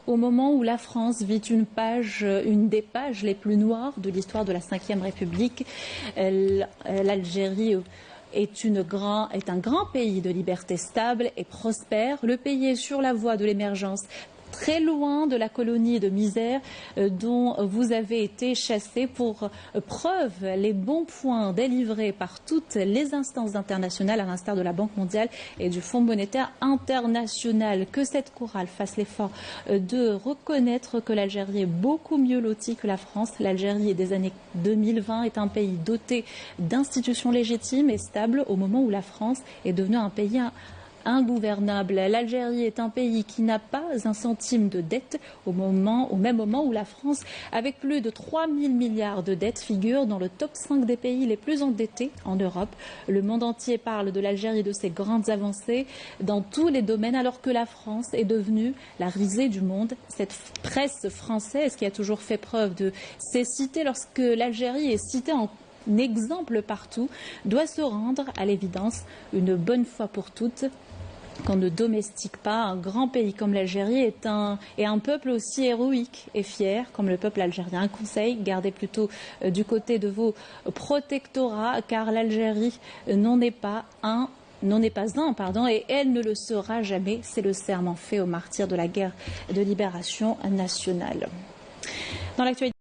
au moment où la France vit une des pages les plus noires de l'histoire de la Ve République. L'Algérie est un grand pays de liberté stable et prospère. Le pays est sur la voie de l'émergence, très loin de la colonie de misère dont vous avez été chassés. Pour preuve, les bons points délivrés par toutes les instances internationales, à l'instar de la Banque mondiale et du Fonds monétaire international. Que cette chorale fasse l'effort de reconnaître que l'Algérie est beaucoup mieux lotie que la France. L'Algérie des années 2020 est un pays doté d'institutions légitimes et stables, au moment où la France est devenue un pays ingouvernable. L'Algérie est un pays qui n'a pas un centime de dette au même moment où la France, avec plus de 3 000 milliards de dettes, figure dans le top 5 des pays les plus endettés en Europe. Le monde entier parle de l'Algérie et de ses grandes avancées dans tous les domaines, alors que la France est devenue la risée du monde. Cette presse française qui a toujours fait preuve de cécité lorsque l'Algérie est citée en exemple partout, doit se rendre à l'évidence une bonne fois pour toutes qu'on ne domestique pas un grand pays comme l'Algérie et un peuple aussi héroïque et fier comme le peuple algérien. Un conseil, gardez plutôt du côté de vos protectorats, car l'Algérie n'en est pas un, et elle ne le sera jamais. C'est le serment fait aux martyrs de la guerre de libération nationale. Dans l'actualité